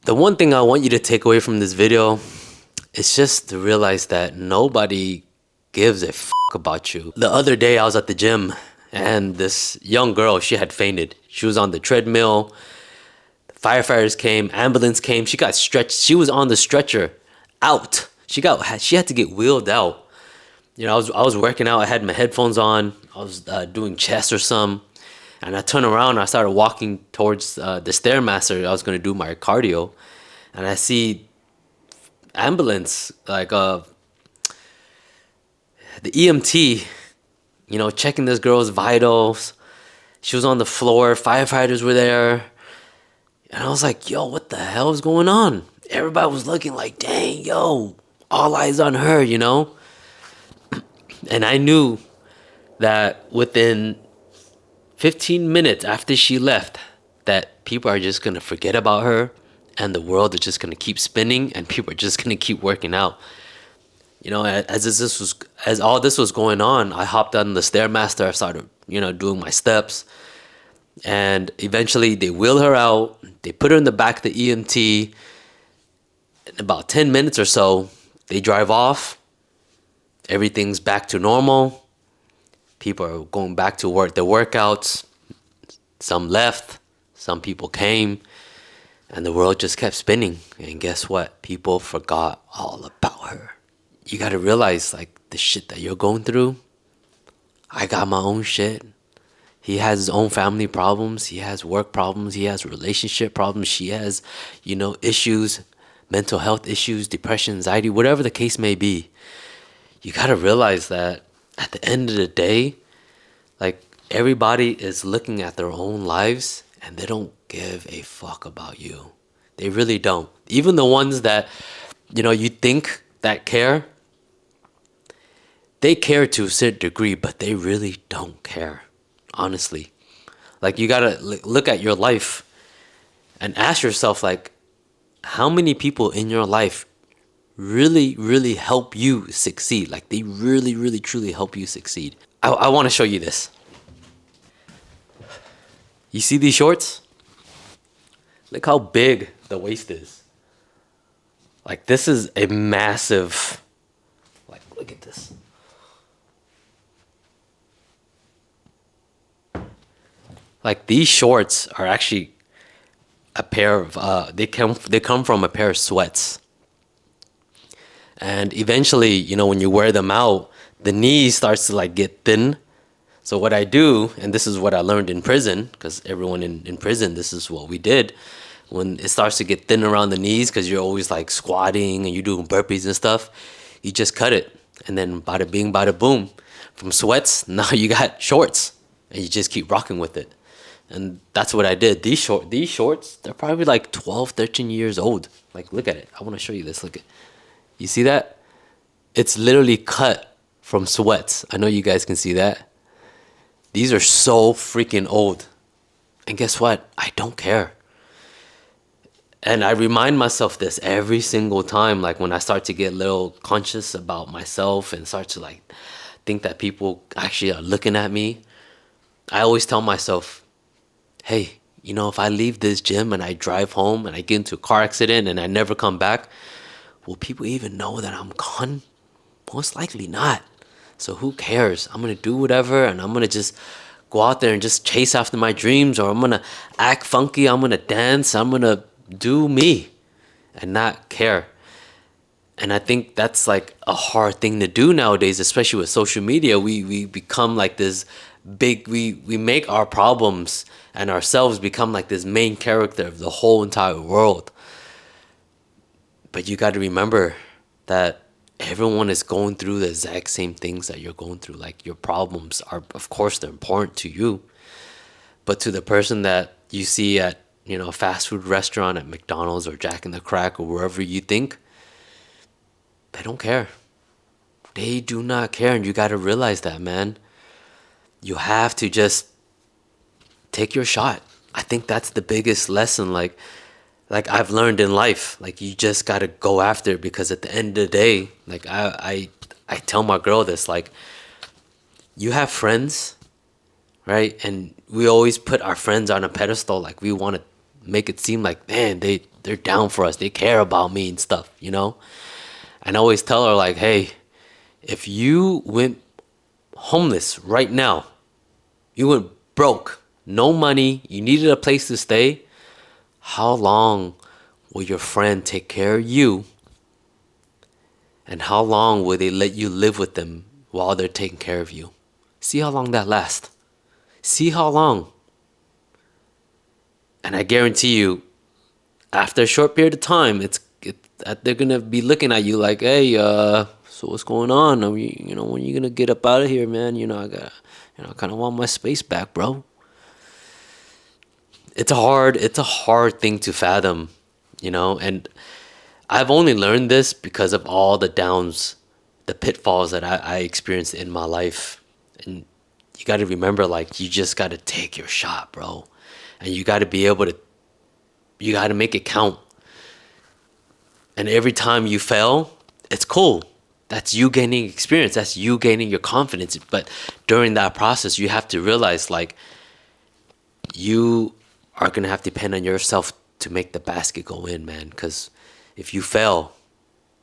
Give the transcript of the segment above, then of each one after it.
The one thing I want you to take away from this video is just to realize that nobody gives a fuck about you. The other day I was at the gym and this young girl, she had fainted. She was on the treadmill. The firefighters came, ambulance came. She got stretched. She was on the stretcher out. She had to get wheeled out. You know, I was working out. I had my headphones on. I was doing chest or some, and I turned around. And I started walking towards the stairmaster. I was gonna do my cardio, and I see ambulance, like the EMT, you know, checking this girl's vitals. She was on the floor. Firefighters were there, and I was like, "Yo, what the hell is going on?" Everybody was looking like, "Dang, yo, all eyes on her," you know. And I knew that within 15 minutes after she left, that people are just gonna forget about her, and the world is just gonna keep spinning, and people are just gonna keep working out. You know, as all this was going on, I hopped on the stairmaster. I started, you know, doing my steps, and eventually they wheel her out. They put her in the back of the EMT. In about 10 minutes or so, they drive off. Everything's back to normal. People are going back to work, their workouts. Some left, some people came, and the world just kept spinning. And guess what? People forgot all about her. You gotta realize, like, the shit that you're going through. I got my own shit. He has his own family problems. He has work problems. He has relationship problems. She has, you know, issues, mental health issues, depression, anxiety, whatever the case may be. You gotta realize that at the end of the day, like, everybody is looking at their own lives and they don't give a fuck about you. They really don't. Even the ones that, you know, you think that care, they care to a certain degree, but they really don't care, honestly. Like, you gotta look at your life and ask yourself, like, how many people in your life really, really help you succeed? Like, they really, really, truly help you succeed. I want to show you this. You see these shorts? Look how big the waist is. Like, this is a massive, like, look at this. Like, these shorts are actually a pair of, they come from a pair of sweats. And eventually, you know, when you wear them out, the knee starts to, like, get thin. So what I do, and this is what I learned in prison, because everyone in prison, this is what we did. When it starts to get thin around the knees, because you're always, like, squatting and you're doing burpees and stuff, you just cut it. And then bada bing, bada boom. From sweats, now you got shorts. And you just keep rocking with it. And that's what I did. These shorts, they're probably like 12, 13 years old. Like, look at it. I want to show you this. Look at, you see that? It's literally cut from sweats. I know you guys can see that. These are so freaking old. And guess what? I don't care. And I remind myself this every single time, like, when I start to get a little conscious about myself and start to, like, think that people actually are looking at me. I always tell myself, hey, you know, if I leave this gym and I drive home and I get into a car accident and I never come back, will people even know that I'm gone? Most likely not. So who cares? I'm going to do whatever, and I'm going to just go out there and just chase after my dreams, or I'm going to act funky. I'm going to dance. I'm going to do me and not care. And I think that's, like, a hard thing to do nowadays, especially with social media. We become like this big, we make our problems and ourselves become like this main character of the whole entire world. But you got to remember that everyone is going through the exact same things that you're going through. Like, your problems are, of course, they're important to you, but to the person that you see at, you know, a fast food restaurant, at McDonald's or Jack in the Crack or wherever you think, they don't care. They do not care, and you got to realize that, man. You have to just take your shot. I think that's the biggest lesson, like I've learned in life. Like, you just got to go after it, because at the end of the day, like, I tell my girl this, like, you have friends, right? And we always put our friends on a pedestal. Like, we want to make it seem like, man, they're down for us. They care about me and stuff, you know? And I always tell her like, hey, if you went homeless right now, you went broke, no money, you needed a place to stay, how long will your friend take care of you? And how long will they let you live with them while they're taking care of you? See how long that lasts. See how long. And I guarantee you, after a short period of time, they're gonna be looking at you like, hey, so what's going on? Are we, when you gonna get up out of here, man? I kind of want my space back, bro. It's a hard thing to fathom, and I've only learned this because of all the downs, the pitfalls that I experienced in my life. And you got to remember, like, you just got to take your shot, bro. And you got to be able to, you got to make it count. And every time you fail, it's cool. That's you gaining experience. That's you gaining your confidence. But during that process, you have to realize, like, you are going to have to depend on yourself to make the basket go in, man. Because if you fail,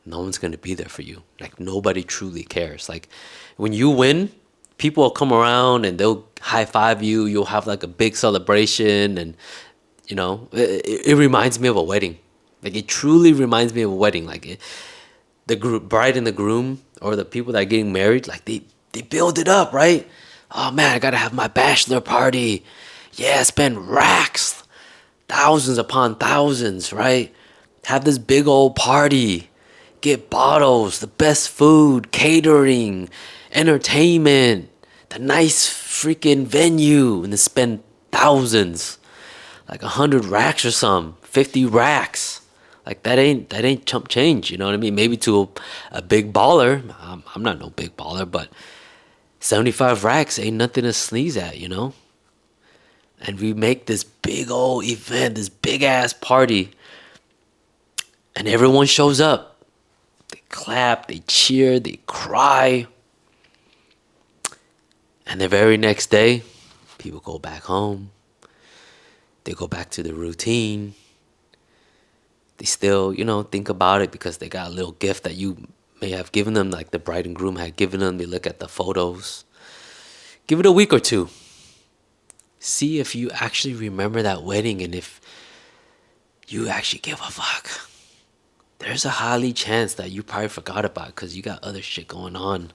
no one's going to be there for you. Like, nobody truly cares. Like, when you win, people will come around and they'll high five you. You'll have like a big celebration. And, it reminds me of a wedding. Like, it truly reminds me of a wedding. Like, the bride and the groom, or the people that are getting married, like, they build it up, right? Oh man, I gotta have my bachelor party. Yeah, spend racks, thousands upon thousands, right? Have this big old party, get bottles, the best food, catering, entertainment, the nice freaking venue, and then spend thousands, like 100 racks or some, 50 racks. Like, that ain't chump change, you know what I mean? Maybe to a big baller. I'm not no big baller, but 75 racks ain't nothing to sneeze at, And we make this big old event, this big ass party, and everyone shows up. They clap, they cheer, they cry. And the very next day, people go back home. They go back to the routine. They still, think about it because they got a little gift that you may have given them, like the bride and groom had given them. They look at the photos. Give it a week or two. See if you actually remember that wedding and if you actually give a fuck. There's a highly chance that you probably forgot about it because you got other shit going on.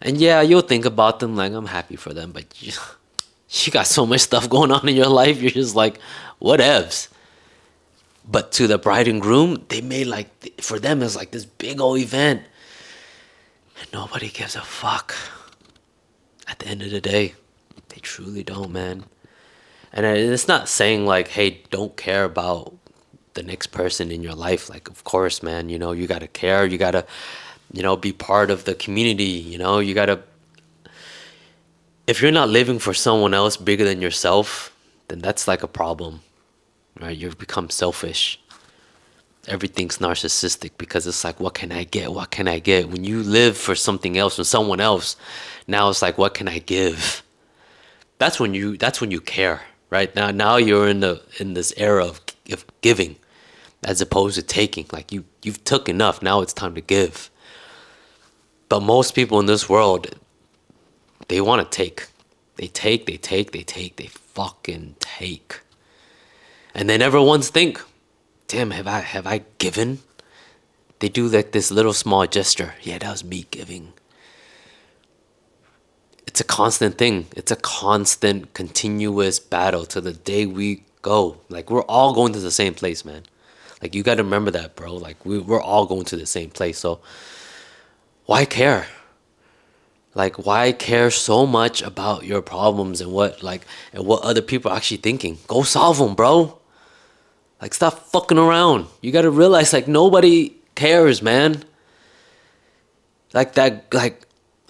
And yeah, you'll think about them like, I'm happy for them, but you got so much stuff going on in your life, you're just like, whatevs. But to the bride and groom, they made for them, it's like this big old event. And nobody gives a fuck. At the end of the day, they truly don't, man. And it's not saying like, hey, don't care about the next person in your life. Like, of course, man, you gotta care. You gotta, be part of the community. You gotta, if you're not living for someone else bigger than yourself, then that's like a problem. Right, you become selfish. Everything's narcissistic because it's like, what can I get? What can I get? When you live for something else, for someone else, now it's like, what can I give? That's when you care, right? Now you're in this era of giving, as opposed to taking. Like, you've took enough. Now it's time to give. But most people in this world, they want to take. They take. They fucking take. And they never once think, damn, have I given? They do like this little small gesture. Yeah, that was me giving. It's a constant thing. It's a constant, continuous battle till the day we go. Like, we're all going to the same place, man. Like, you got to remember that, bro. Like, we're all going to the same place. So why care? Like, why care so much about your problems and what other people are actually thinking? Go solve them, bro. Like, stop fucking around. You gotta realize, like, nobody cares, man. Like,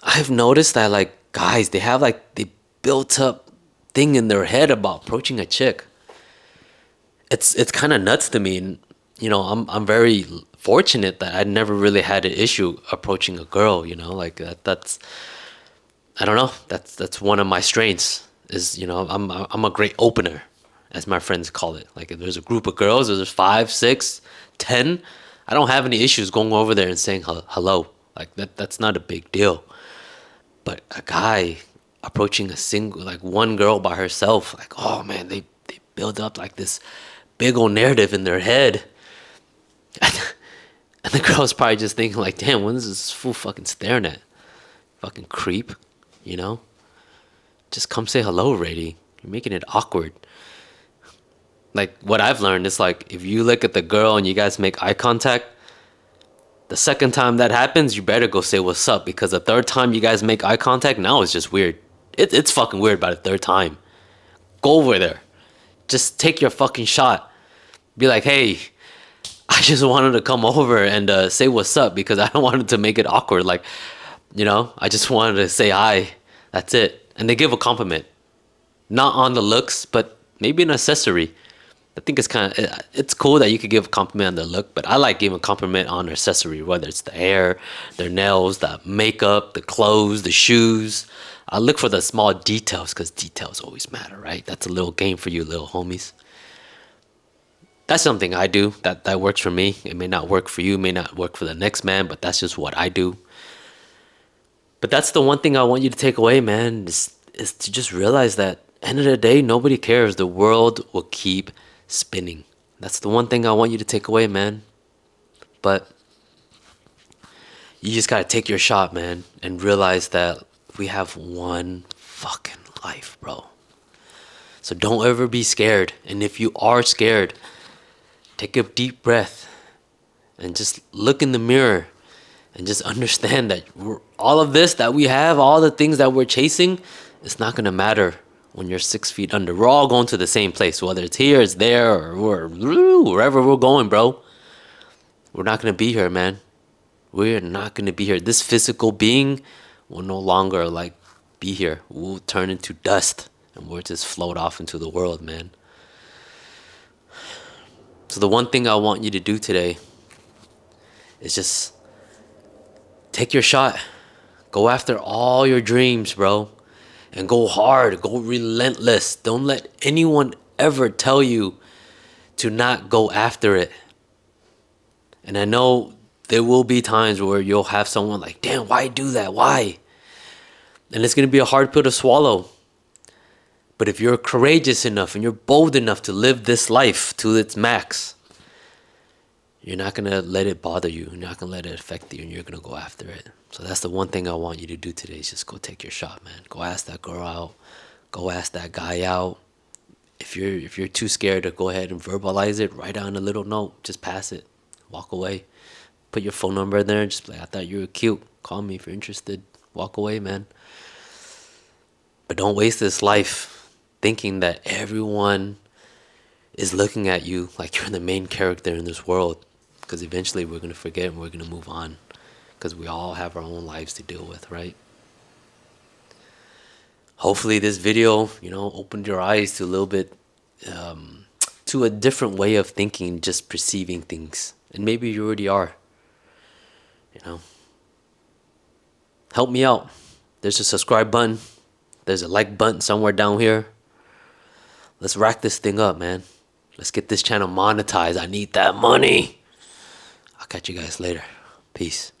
I've noticed that, like, guys, they have, like, the built up thing in their head about approaching a chick. It's kind of nuts to me. And, I'm very fortunate that I never really had an issue approaching a girl, like, that's, I don't know, that's one of my strengths is, I'm a great opener. as my friends call it. Like if there's a group of girls, there's 5, 6, 10. I don't have any issues going over there and saying hello. Like that's not a big deal. But a guy approaching a single, like one girl by herself, like, oh man, they build up like this big old narrative in their head. And the girl's probably just thinking like, damn, when is this fool fucking staring at? Fucking creep, you know? Just come say hello already. You're making it awkward. Like what I've learned is like if you look at the girl and you guys make eye contact, the second time that happens, you better go say what's up, because the third time you guys make eye contact, now it's just weird. It's fucking weird by the third time. Go over there. Just take your fucking shot. Be like, hey, I just wanted to come over and say what's up because I don't want it to make it awkward. Like, I just wanted to say hi. That's it. And they give a compliment. Not on the looks, but maybe an accessory. I think it's cool that you could give a compliment on the look, but I like giving a compliment on their accessory, whether it's the hair, their nails, the makeup, the clothes, the shoes. I look for the small details because details always matter, right? That's a little game for you little homies. That's something I do that works for me. It may not work for you, may not work for the next man, but that's just what I do. But that's the one thing I want you to take away, man, is to just realize that end of the day, nobody cares. The world will keep spinning. That's the one thing I want you to take away, man. But you just gotta take your shot, man, and realize that we have one fucking life, bro. So don't ever be scared. And if you are scared, take a deep breath and just look in the mirror and just understand that all of this that we have, all the things that we're chasing, it's not gonna matter when you're 6 feet under. We're all going to the same place, whether it's here, it's there, or wherever we're going, bro. We're not gonna be here, man. We're not gonna be here. This physical being will no longer be here. We'll turn into dust and we'll just float off into the world, man. So the one thing I want you to do today is just take your shot. Go after all your dreams, bro. And go hard, go relentless. Don't let anyone ever tell you to not go after it. And I know there will be times where you'll have someone like, damn, why do that? Why? And it's going to be a hard pill to swallow. But if you're courageous enough and you're bold enough to live this life to its max, you're not going to let it bother you. You're not going to let it affect you, and you're going to go after it. So that's the one thing I want you to do today is just go take your shot, man. Go ask that girl out. Go ask that guy out. If you're too scared to go ahead and verbalize it, write down a little note. Just pass it. Walk away. Put your phone number in there. Just be like, I thought you were cute. Call me if you're interested. Walk away, man. But don't waste this life thinking that everyone is looking at you like you're the main character in this world. Because eventually we're going to forget and we're going to move on. Because we all have our own lives to deal with, right? Hopefully this video, opened your eyes to a little bit, to a different way of thinking, just perceiving things. And maybe you already are, Help me out. There's a subscribe button. There's a like button somewhere down here. Let's rack this thing up, man. Let's get this channel monetized. I need that money. I'll catch you guys later. Peace.